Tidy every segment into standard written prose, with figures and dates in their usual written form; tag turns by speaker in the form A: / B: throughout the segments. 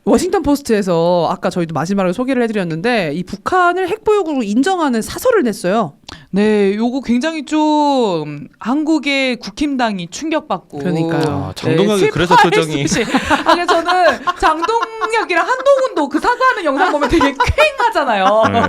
A: 워싱턴 포스트에서 아까 저희도 마지막으로 소개를 해드렸는데 이 북한을 핵보유국으로 인정하는 사설을 냈어요.
B: 네, 요거 굉장히 좀 한국의 국힘당이 충격받고.
A: 그러니까요.
C: 장동혁이 그래서 표정이.
B: 아니 저는 장동혁이랑 한동훈도 그 사과하는 영상 보면 되게 쾌행하잖아요.
C: 네.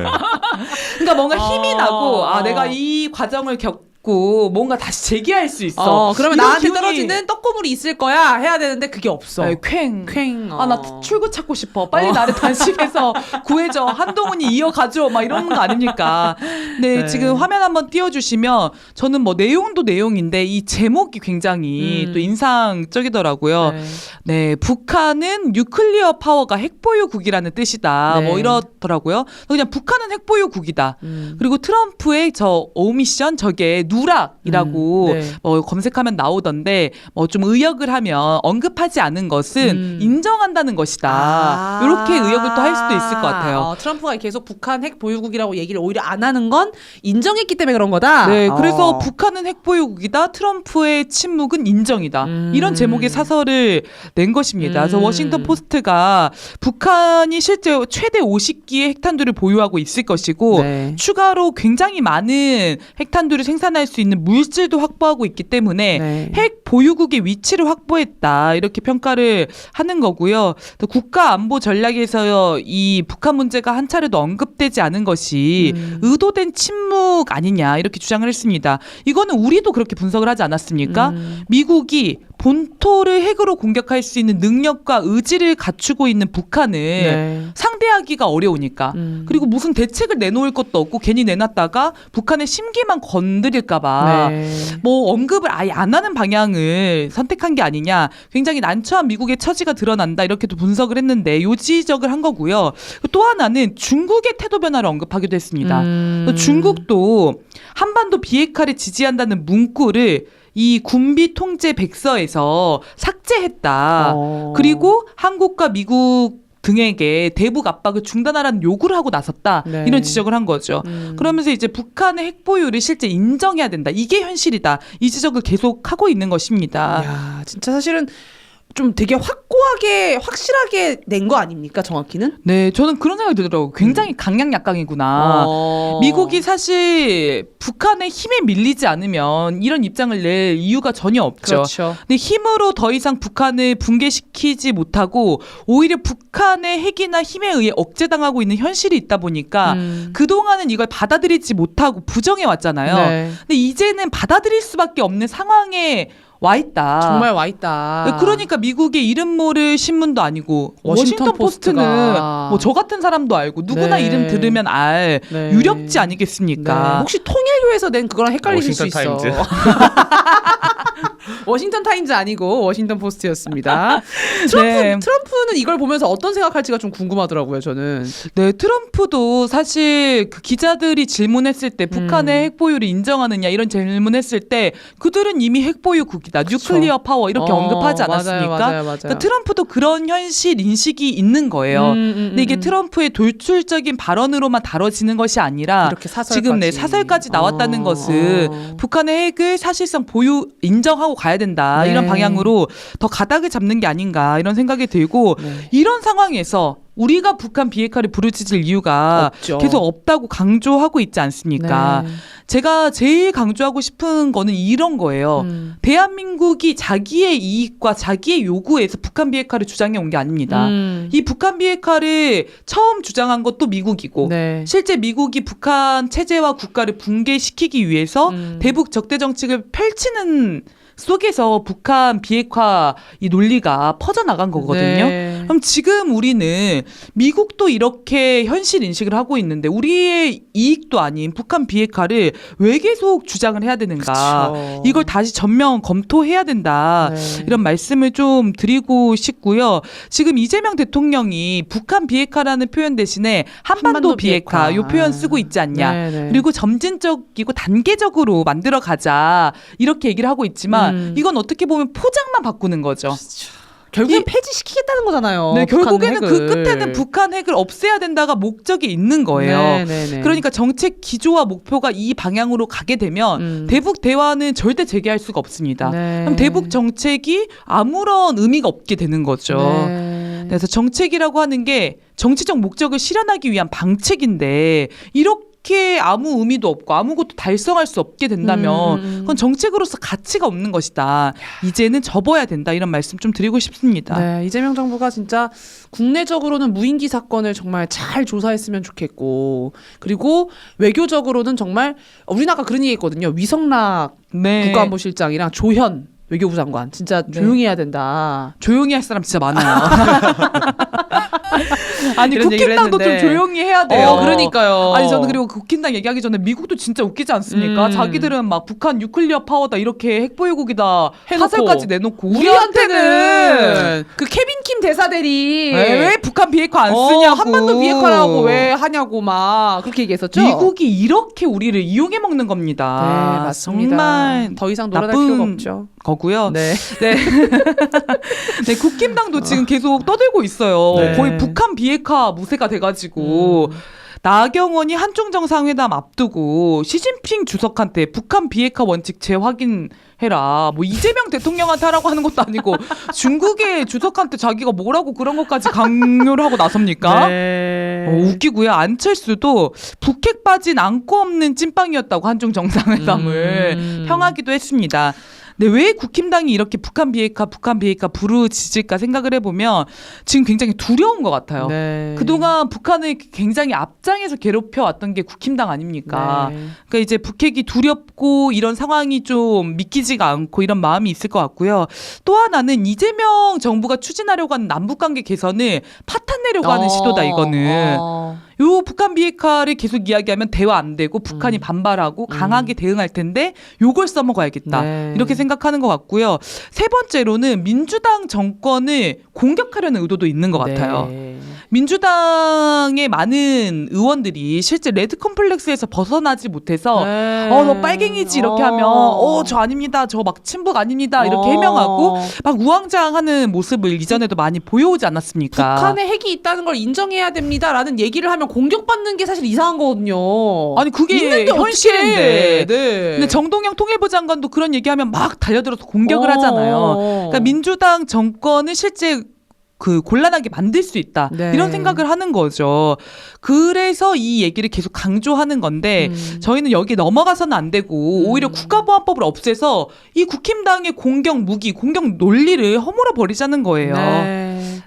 B: 그러니까 뭔가 힘이 나고 내가 이 과정을 겪고 뭔가 다시 재기할 수 있어.
A: 그러면
B: 이런
A: 나한테
B: 기운이-
A: 떨어지는 떡고물이 있을 거야 해야 되는데 그게 없어.
B: 네, 쾌행. 나
A: 어.
B: 출구 찾고 싶어. 빨리 나를 단식해서 구해줘. 한동훈이 이어가줘. 막 이런 거 아닙니까? 네,
A: 네.
B: 지금 화면 한번 띄워주시면 저는 뭐 내용도 내용인데 이 제목이 굉장히 또 인상적이더라고요.
A: 네.
B: 네, 북한은 뉴클리어 파워가 핵보유국이라는 뜻이다.
A: 네.
B: 뭐 이러더라고요. 그냥 북한은 핵보유국이다. 그리고 트럼프의 저 오미션 저게 누락이라고
A: 네.
B: 뭐 검색하면 나오던데 뭐 좀 의역을 하면 언급하지 않은 것은 인정한다는 것이다. 이렇게 의역을 또 할 수도 있을 것 같아요.
A: 트럼프가 계속 북한 핵 보유국이라고 얘기를 오히려 안 하는 건 인정했기 때문에 그런 거다.
B: 네, 그래서 북한은 핵보유국이다. 트럼프의 침묵은 인정이다. 이런 제목의 사설을 낸 것입니다. 그래서 워싱턴 포스트가 북한이 실제 최대 50기의 핵탄두를 보유하고 있을 것이고
A: 네.
B: 추가로 굉장히 많은 핵탄두를 생산할 수 있는 물질도 확보하고 있기 때문에
A: 네.
B: 핵 보유국의 위치를 확보했다. 이렇게 평가를 하는 거고요. 또 국가 안보 전략에서 이 북한 문제가 한 차례도 언급되지 않은 것이 의도된 침묵 아니냐 이렇게 주장을 했습니다. 이거는 우리도 그렇게 분석을 하지 않았습니까? 미국이 본토를 핵으로 공격할 수 있는 능력과 의지를 갖추고 있는 북한을
A: 네.
B: 상대하기가 어려우니까 그리고 무슨 대책을 내놓을 것도 없고 괜히 내놨다가 북한의 심기만 건드릴까봐
A: 네.
B: 뭐 언급을 아예 안 하는 방향을 선택한 게 아니냐 굉장히 난처한 미국의 처지가 드러난다 이렇게도 분석을 했는데 요 지적을 한 거고요. 또 하나는 중국의 태도 변화를 언급하기도 했습니다. 중국도 한반도 비핵화를 지지한다는 문구를 이 군비 통제 백서에서 삭제했다. 그리고 한국과 미국 등에게 대북 압박을 중단하라는 요구를 하고 나섰다.
A: 네.
B: 이런 지적을 한 거죠. 그러면서 이제 북한의 핵보유를 실제 인정해야 된다. 이게 현실이다. 이 지적을 계속 하고 있는 것입니다.
A: 야, 진짜 사실은 좀 되게 확고하게 확실하게 낸 거 아닙니까? 정확히는?
B: 네, 저는 그런 생각이 들더라고요. 굉장히 강약약강이구나. 미국이 사실 북한의 힘에 밀리지 않으면 이런 입장을 낼 이유가 전혀 없죠.
A: 그렇죠.
B: 근데 힘으로 더 이상 북한을 붕괴시키지 못하고 오히려 북한의 핵이나 힘에 의해 억제당하고 있는 현실이 있다 보니까 그동안은 이걸 받아들이지 못하고 부정해 왔잖아요.
A: 네.
B: 근데 이제는 받아들일 수밖에 없는 상황에 와 있다.
A: 정말 와 있다.
B: 그러니까 미국의 이름 모를 신문도 아니고
A: 워싱턴
B: 워싱턴 포스트는
A: 포스트가
B: 뭐 저 같은 사람도 알고 누구나
A: 네.
B: 이름 들으면 알
A: 네.
B: 유력지
A: 네.
B: 아니겠습니까?
A: 혹시 통일교에서 낸 그거랑 헷갈리실 수
C: 워싱턴
A: 있어.
C: 타임즈.
A: 워싱턴 타임즈 아니고 워싱턴 포스트였습니다.
B: 네.
A: 트럼프는 이걸 보면서 어떤 생각할지가 좀 궁금하더라고요. 저는.
B: 네, 트럼프도 사실 그 기자들이 질문했을 때 북한의 핵보유를 인정하느냐 이런 질문했을 때 그들은 이미 핵보유국이다. 뉴클리어 파워 이렇게 언급하지 않았습니까?
A: 맞아요.
B: 그러니까 트럼프도 그런 현실 인식이 있는 거예요. 근데 이게 트럼프의 돌출적인 발언으로만 다뤄지는 것이 아니라
A: 이렇게 사설까지.
B: 지금 사설까지 나왔다는 것은 북한의 핵을 사실상 보유 인정하고 가야 된다.
A: 네.
B: 이런 방향으로 더 가닥을 잡는 게 아닌가 이런 생각이 들고
A: 네.
B: 이런 상황에서 우리가 북한 비핵화를 부르짖을 이유가
A: 없죠.
B: 계속 없다고 강조하고 있지 않습니까?
A: 네.
B: 제가 제일 강조하고 싶은 거는 이런 거예요. 대한민국이 자기의 이익과 자기의 요구에서 북한 비핵화를 주장해 온 게 아닙니다. 이 북한 비핵화를 처음 주장한 것도 미국이고
A: 네.
B: 실제 미국이 북한 체제와 국가를 붕괴시키기 위해서 대북 적대 정책을 펼치는 속에서 북한 비핵화 이 논리가 퍼져나간 거거든요.
A: 네.
B: 그럼 지금 우리는 미국도 이렇게 현실 인식을 하고 있는데 우리의 이익도 아닌 북한 비핵화를 왜 계속 주장을 해야 되는가.
A: 그쵸.
B: 이걸 다시 전면 검토해야 된다.
A: 네.
B: 이런 말씀을 좀 드리고 싶고요. 지금 이재명 대통령이 북한 비핵화라는 표현 대신에 한반도 비핵화 이 표현 쓰고 있지 않냐.
A: 네, 네.
B: 그리고 점진적이고 단계적으로 만들어 가자. 이렇게 얘기를 하고 있지만 이건 어떻게 보면 포장만 바꾸는 거죠.
A: 결국엔 폐지시키겠다는 거잖아요.
B: 네,
A: 북한
B: 결국에는 그
A: 핵을.
B: 끝에는 북한 핵을 없애야 된다가 목적이 있는 거예요.
A: 네, 네, 네.
B: 그러니까 정책 기조와 목표가 이 방향으로 가게 되면 대북 대화는 절대 재개할 수가 없습니다.
A: 네.
B: 그럼 대북 정책이 아무런 의미가 없게 되는 거죠.
A: 네.
B: 그래서 정책이라고 하는 게 정치적 목적을 실현하기 위한 방책인데 이렇게 아무 의미도 없고 아무것도 달성할 수 없게 된다면 그건 정책으로서 가치가 없는 것이다. 이제는 접어야 된다. 이런 말씀 좀 드리고 싶습니다.
A: 네, 이재명 정부가 진짜 국내적으로는 무인기 사건을 정말 잘 조사했으면 좋겠고, 그리고 외교적으로는 정말 우리는 아까 그런 얘기했거든요. 위성락
B: 네.
A: 국가안보실장이랑 조현 외교부 장관 진짜
B: 네.
A: 조용히 해야 된다.
B: 조용히 할 사람 진짜 많아요. 아니
A: 이런 얘기를
B: 국힘당도 좀
A: 했는데.
B: 조용히 해야 돼요.
A: 그러니까요.
B: 아니 저는 그리고 국힘당 얘기하기 전에 미국도 진짜 웃기지 않습니까? 자기들은 막 북한 뉴클리어 파워다 이렇게 핵보유국이다
A: 해놓고.
B: 사설까지 내놓고
A: 우리한테는 그 케빈 킴 대사 대리
B: 왜 북한 비핵화 안 쓰냐고
A: 한반도 비핵화라고 왜 하냐고 막 그렇게 얘기했었죠.
B: 미국이 이렇게 우리를 이용해 먹는 겁니다.
A: 네, 맞습니다.
B: 정말
A: 더 이상 놀아날
B: 나쁜
A: 필요가 없죠.
B: 거고요.
A: 네.
B: 네, 국힘당도 지금 계속 떠들고 있어요.
A: 네.
B: 거의 북한 비핵화 무쇠가 돼가지고 나경원이 한중 정상회담 앞두고 시진핑 주석한테 북한 비핵화 원칙 재확인해라. 뭐 이재명 대통령한테 하라고 하는 것도 아니고 중국의 주석한테 자기가 뭐라고 그런 것까지 강요를 하고 나섭니까?
A: 네.
B: 웃기고요. 안철수도 북핵 빠진 안고 없는 찐빵이었다고 한중 정상회담을 평하기도 했습니다. 근데 왜 국힘당이 이렇게 북한 비핵화 부르짖을까 생각을 해보면 지금 굉장히 두려운 것 같아요.
A: 네.
B: 그동안 북한을 굉장히 앞장에서 괴롭혀왔던 게 국힘당 아닙니까?
A: 네.
B: 그러니까 이제 북핵이 두렵고 이런 상황이 좀 믿기지가 않고 이런 마음이 있을 것 같고요. 또 하나는 이재명 정부가 추진하려고 하는 남북관계 개선을 파탄내려고 하는 시도다 이거는. 요 북한 비핵화를 계속 이야기하면 대화 안 되고 북한이 반발하고 강하게 대응할 텐데 요걸 써먹어야겠다.
A: 네.
B: 이렇게 생각하는 것 같고요. 세 번째로는 민주당 정권을 공격하려는 의도도 있는 것 같아요.
A: 네.
B: 민주당의 많은 의원들이 실제 레드 컴플렉스에서 벗어나지 못해서
A: 네.
B: 너 빨갱이지 이렇게 하면 저 아닙니다. 저 막 친북 아닙니다. 이렇게 해명하고 막 우왕좌왕하는 모습을 이전에도 많이 보여오지 않았습니까?
A: 북한에 핵이 있다는 걸 인정해야 됩니다라는 얘기를 하면 공격받는 게 사실 이상한 거거든요.
B: 아니 그게
A: 있는데
B: 현실인데.
A: 어떡해. 네.
B: 근데 정동영 통일부 장관도 그런 얘기하면 막 달려들어서 공격을 하잖아요. 그러니까 민주당 정권을 실제 그 곤란하게 만들 수 있다.
A: 네.
B: 이런 생각을 하는 거죠. 그래서 이 얘기를 계속 강조하는 건데 저희는 여기 넘어가서는 안 되고 오히려 국가보안법을 없애서 이 국힘당의 공격 무기, 공격 논리를 허물어 버리자는 거예요.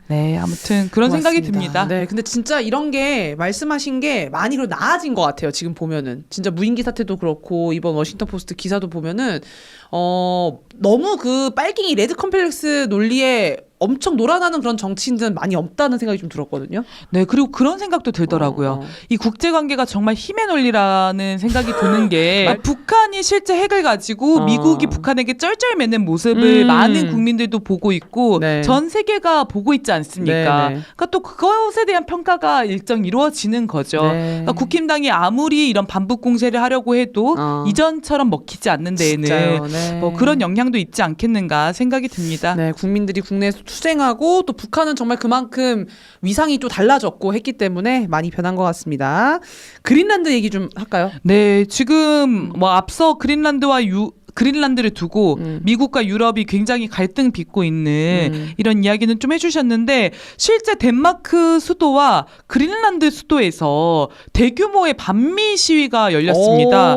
B: 네, 아무튼 그런 생각이 듭니다.
A: 네, 근데 진짜 이런 게 말씀하신 게 많이 그래도 나아진 것 같아요. 지금 보면은 진짜 무인기 사태도 그렇고 이번 워싱턴 포스트 기사도 보면은 너무 그 빨갱이 레드 컴플렉스 논리에 엄청 놀아나는 그런 정치인들은 많이 없다는 생각이 좀 들었거든요.
B: 네, 그리고 그런 생각도 들더라고요. 이 국제관계가 정말 힘의 논리라는 생각이 드는 게 북한이 실제 핵을 가지고 미국이 북한에게 쩔쩔매는 모습을 많은 국민들도 보고 있고
A: 네.
B: 전 세계가 보고 있지 않습니까?
A: 네, 네.
B: 그러니까 또 그것에 대한 평가가 일정 이루어지는 거죠.
A: 네.
B: 그러니까 국힘당이 아무리 이런 반북 공세를 하려고 해도 이전처럼 먹히지 않는 데에는
A: 진짜요. 네.
B: 뭐 그런 영향도 있지 않겠는가 생각이 듭니다.
A: 네, 국민들이 국내에서 투쟁하고 또 북한은 정말 그만큼 위상이 또 달라졌고 했기 때문에 많이 변한 것 같습니다. 그린란드 얘기 좀 할까요?
B: 네, 지금 뭐 앞서 그린란드를 두고 미국과 유럽이 굉장히 갈등 빚고 있는 이런 이야기는 좀 해주셨는데 실제 덴마크 수도와 그린란드 수도에서 대규모의 반미 시위가 열렸습니다.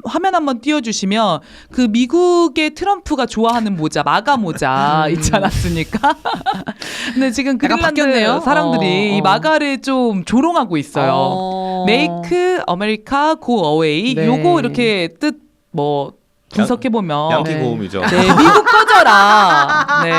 B: 화면 한번 띄워주시면 그 미국의 트럼프가 좋아하는 모자, 마가 모자 있지 않았습니까? 근데 지금 그린란드
A: 바뀌었네요.
B: 사람들이 이 마가를 좀 조롱하고 있어요. Make America Go Away.
A: 네.
B: 요거 이렇게 뜻 뭐 분석해보면
C: 양키 고음이죠.
B: 네, 미국 꺼져라. 네.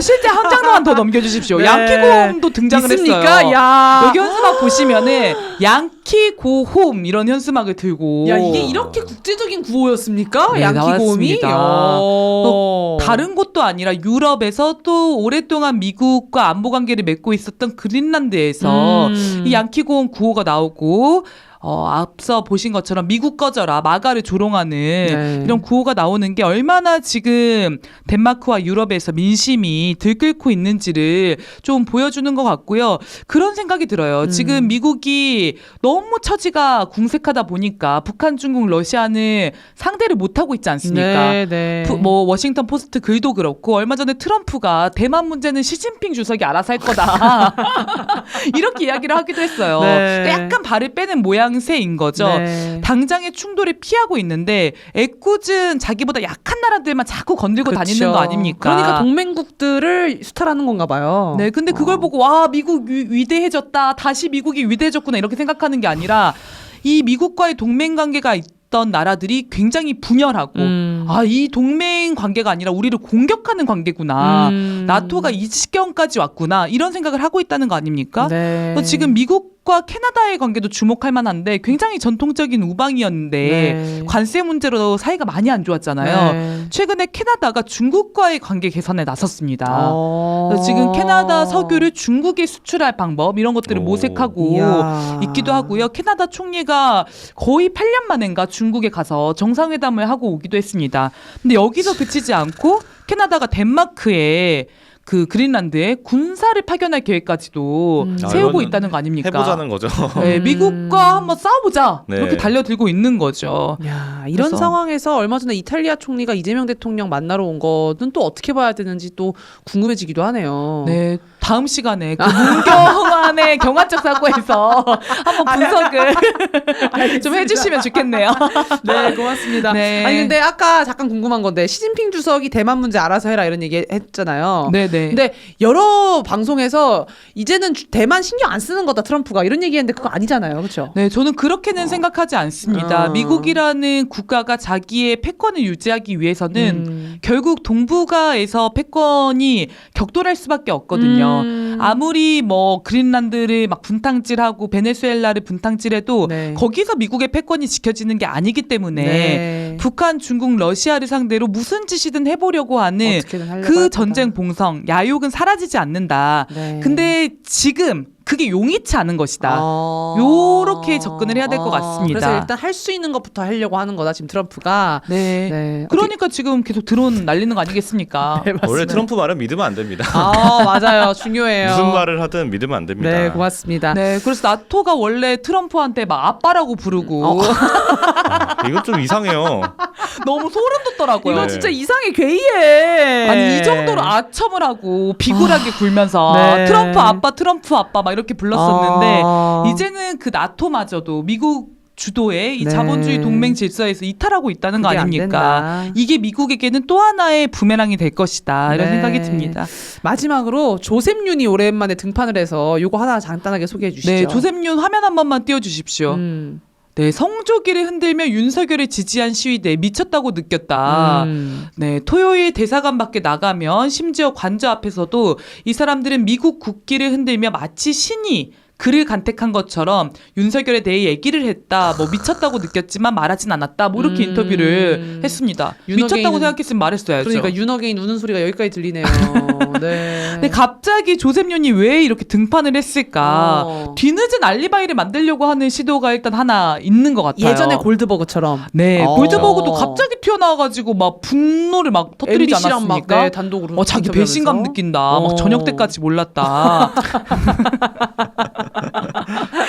B: 실제 한 장만 더 넘겨주십시오.
A: 네.
B: 양키 고홈도 등장을
A: 있습니까?
B: 했어요.
A: 야.
B: 여기 현수막 보시면은 양키 고홈 이런 현수막을 들고
A: 야, 이게 이렇게 국제적인 구호였습니까?
B: 네,
A: 양키고음이?
B: 나왔습니다. 다른 곳도 아니라 유럽에서 또 오랫동안 미국과 안보 관계를 맺고 있었던 그린란드에서 이 양키 고홈 구호가 나오고 앞서 보신 것처럼 미국 꺼져라 마가를 조롱하는
A: 네.
B: 이런 구호가 나오는 게 얼마나 지금 덴마크와 유럽에서 민심이 들끓고 있는지를 좀 보여주는 것 같고요. 그런 생각이 들어요. 지금 미국이 너무 처지가 궁색하다 보니까 북한, 중국, 러시아는 상대를 못하고 있지 않습니까?
A: 네, 네.
B: 뭐 워싱턴 포스트 글도 그렇고 얼마 전에 트럼프가 대만 문제는 시진핑 주석이 알아서 할 거다 이렇게 이야기를 하기도 했어요.
A: 네.
B: 그러니까 약간 발을 빼는 모양새인 거죠.
A: 네.
B: 당장의 충돌을 피하고 있는데 애꿎은 자기보다 약한 나라들만 자꾸 건들고 다니는 거 아닙니까?
A: 그러니까 동맹국들을 수탈하는 건가 봐요.
B: 네, 근데 그걸 보고 와 미국 위대해졌다. 다시 미국이 위대해졌구나 이렇게 생각하는 게 아니라 이 미국과의 동맹 관계가 있던 나라들이 굉장히 분열하고 이 동맹 관계가 아니라 우리를 공격하는 관계구나. 나토가 이 지경까지 왔구나. 이런 생각을 하고 있다는 거 아닙니까?
A: 네.
B: 그래서 지금 미국과 캐나다의 관계도 주목할 만한데 굉장히 전통적인 우방이었는데
A: 네.
B: 관세 문제로 사이가 많이 안 좋았잖아요.
A: 네.
B: 최근에 캐나다가 중국과의 관계 개선에 나섰습니다.
A: 어.
B: 그래서 지금 캐나다 석유를 중국에 수출할 방법 이런 것들을 모색하고
A: 이야.
B: 있기도 하고요. 캐나다 총리가 거의 8년 만인가 중국에 가서 정상회담을 하고 오기도 했습니다. 근데 여기서 그치지 않고 캐나다가 덴마크에 그 그린란드에 군사를 파견할 계획까지도 세우고
C: 이거는
B: 있다는 거 아닙니까?
C: 해보자는 거죠.
B: 네, 미국과 한번 싸워보자
C: 네.
B: 이렇게 달려들고 있는 거죠.
A: 야, 이런
B: 그래서-
A: 상황에서 얼마 전에 이탈리아 총리가 이재명 대통령 만나러 온 거는 또 어떻게 봐야 되는지 또 궁금해지기도 하네요.
B: 네, 다음 시간에 그 문경환의 경화적 사고에서 한번 분석을 좀 해주시면 좋겠네요.
A: 네, 고맙습니다.
B: 네.
A: 아니 근데 아까 잠깐 궁금한 건데 시진핑 주석이 대만 문제 알아서 해라 이런 얘기 했잖아요.
B: 네, 네.
A: 근데 여러 방송에서 이제는 대만 신경 안 쓰는 거다 트럼프가 이런 얘기했는데 그거 아니잖아요, 그렇죠?
B: 네, 저는 그렇게는 생각하지 않습니다.
A: 어.
B: 미국이라는 국가가 자기의 패권을 유지하기 위해서는 결국 동북아에서 패권이 격돌할 수밖에 없거든요. 아무리 뭐 그린란드를 막 분탕질하고 베네수엘라를 분탕질해도
A: 네.
B: 거기서 미국의 패권이 지켜지는 게 아니기 때문에
A: 네.
B: 북한, 중국, 러시아를 상대로 무슨 짓이든 해보려고 하는
A: 어떻게든 하려고
B: 그
A: 할
B: 전쟁
A: 거다.
B: 봉성, 야욕은 사라지지 않는다.
A: 네.
B: 근데 지금 그게 용이치 않은 것이다. 요렇게 접근을 해야 될 것 같습니다.
A: 그래서 일단 할 수 있는 것부터 하려고 하는 거다 지금 트럼프가.
B: 네.
A: 네.
B: 그러니까 지금 계속 드론 날리는 거 아니겠습니까?
A: 네, 맞습니다.
C: 원래 트럼프 말은 믿으면 안 됩니다.
A: 맞아요. 중요해요.
C: 무슨 말을 하든 믿으면 안 됩니다.
A: 네, 고맙습니다.
B: 네, 그래서 나토가 원래 트럼프한테 막 아빠라고 부르고
C: 이건 좀 이상해요.
B: 너무 소름 돋더라고요.
A: 이거
C: 네.
A: 진짜 이상해, 괴이해.
B: 아니 이 정도로 아첨을 하고 비굴하게 굴면서
A: 네.
B: 트럼프 아빠 막 이렇게 불렀었는데
A: 아.
B: 이제는 그 나토마저도 미국 주도의 이
A: 네.
B: 자본주의 동맹 질서에서 이탈하고 있다는 거
A: 그게 안
B: 아닙니까?
A: 된다.
B: 이게 미국에게는 또 하나의 부메랑이 될 것이다 이런
A: 네.
B: 생각이 듭니다.
A: 마지막으로 조셉 윤이 오랜만에 등판을 해서 요거 하나 간단하게 소개해 주시죠.
B: 네, 조셉 윤 화면 한 번만 띄워주십시오. 네, 성조기를 흔들며 윤석열을 지지한 시위대에 미쳤다고 느꼈다. 네, 토요일 대사관 밖에 나가면 심지어 관저 앞에서도 이 사람들은 미국 국기를 흔들며 마치 신이 그를 간택한 것처럼 윤석열에 대해 얘기를 했다. 뭐 미쳤다고 느꼈지만 말하진 않았다. 뭐 이렇게 인터뷰를 했습니다. 미쳤다고 생각했으면 말했어야죠.
A: 그러니까 윤어게인 우는 소리가 여기까지 들리네요. 네.
B: 근데 갑자기 조셉 윤이 왜 이렇게 등판을 했을까? 뒤늦은 알리바이를 만들려고 하는 시도가 일단 하나 있는 것 같아요.
A: 예전에 골드버그처럼.
B: 네,
A: 어.
B: 골드버그도 갑자기 튀어나와가지고 막 분노를 막 터뜨리지
A: MBC랑 막
B: 않았습니까?
A: 네, 단독으로.
B: 자기
A: 인터뷰하면서.
B: 배신감 느낀다. 막 저녁 때까지 몰랐다.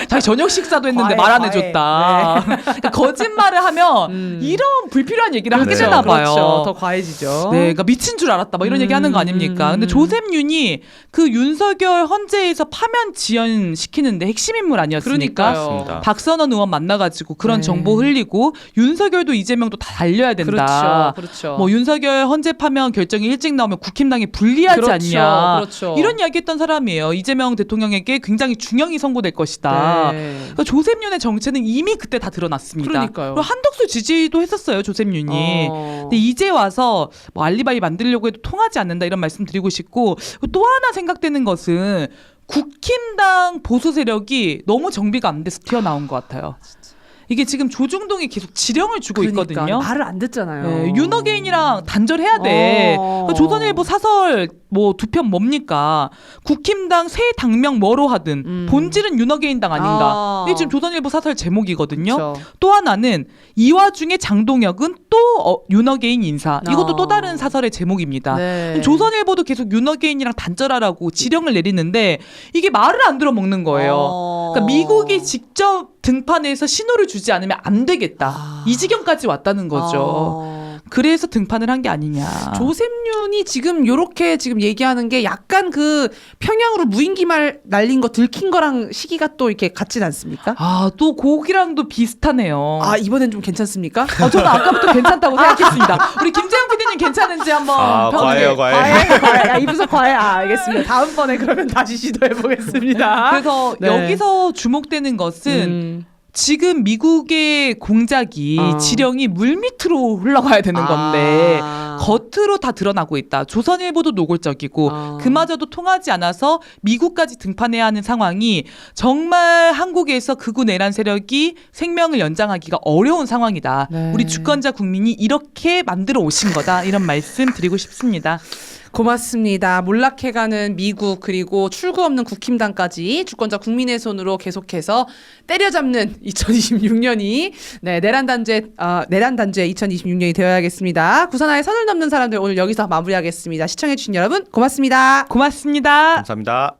B: 자기 저녁 식사도 했는데
A: 과해,
B: 말 안
A: 과해.
B: 해줬다. 그러니까 거짓말을 하면 이런 불필요한 얘기를 하게
C: 네.
B: 되나 봐요.
A: 그렇죠. 더 과해지죠.
B: 네, 그러니까 미친 줄 알았다. 막 이런 얘기 하는 거 아닙니까? 근데 조셉 윤이 그 윤석열 헌재에서 파면 지연시키는데 핵심 인물 아니었습니까?
A: 그러니까요.
C: 맞습니다.
B: 박선원 의원 만나가지고 그런
A: 네.
B: 정보 흘리고 윤석열도 이재명도 다 달려야 된다.
A: 그렇죠. 그렇죠.
B: 뭐 윤석열 헌재 파면 결정이 일찍 나오면 국힘당에 불리하지
A: 그렇죠.
B: 않냐.
A: 그렇죠.
B: 이런 이야기했던 사람이에요. 이재명 대통령에게 굉장히 중형이 선고될 것이다.
A: 네.
B: 그러니까 조셉 윤의 정체는 이미 그때 다 드러났습니다.
A: 그러니까요.
B: 그리고 한덕수 지지도 했었어요. 조셉 윤이. 근데 이제 와서 뭐 알리바이 만들려고 해도 통하지 않는다 이런 말씀 드리고 싶고 또 하나 생각되는 것은 국힘당 보수 세력이 너무 정비가 안 돼서 튀어나온 것 같아요. 이게 지금 조중동이 계속 지령을 주고 있거든요.
A: 말을 안 듣잖아요.
B: 네, 윤어게인이랑 단절해야 돼. 조선일보 사설 뭐 두 편 뭡니까? 국힘당 새 당명 뭐로 하든 본질은 윤어게인당 아닌가. 이게 지금 조선일보 사설 제목이거든요.
A: 그쵸.
B: 또 하나는 이 와중에 장동혁은 또 윤어게인 인사. 이것도 또 다른 사설의 제목입니다.
A: 네.
B: 조선일보도 계속 윤어게인이랑 단절하라고 지령을 내리는데 이게 말을 안 들어먹는 거예요. 그러니까 미국이 직접 등판해서 신호를 주지 않으면 안 되겠다. 이 지경까지 왔다는 거죠. 그래서 등판을 한 게 아니냐.
A: 조셉윤이 지금 요렇게 지금 얘기하는 게 약간 그 평양으로 무인기말 날린 거 들킨 거랑 시기가 또 이렇게 같진 않습니까?
B: 또 거기랑도 비슷하네요.
A: 이번엔 좀 괜찮습니까?
B: 저는 아까부터 괜찮다고 생각했습니다. 우리 김재영 PD님 괜찮은지 한번
C: 과해요, 과해.
A: 과해. 이 분석 과해. 알겠습니다. 다음번에 그러면 다시 시도해 보겠습니다.
B: 그래서
A: 네.
B: 여기서 주목되는 것은 지금 미국의 공작이 지령이 물밑으로 흘러가야 되는 건데 겉으로 다 드러나고 있다. 조선일보도 노골적이고 그마저도 통하지 않아서 미국까지 등판해야 하는 상황이 정말 한국에서 극우 내란 세력이 생명을 연장하기가 어려운 상황이다.
A: 네.
B: 우리 주권자 국민이 이렇게 만들어 오신 거다. 이런 말씀 드리고 싶습니다.
A: 고맙습니다. 몰락해가는 미국 그리고 출구 없는 국힘당까지 주권자 국민의 손으로 계속해서 때려잡는 2026년이 내란 단죄 2026년이 되어야겠습니다. 구산하에 선을 넘는 사람들 오늘 여기서 마무리하겠습니다. 시청해주신 여러분 고맙습니다.
B: 고맙습니다.
C: 감사합니다.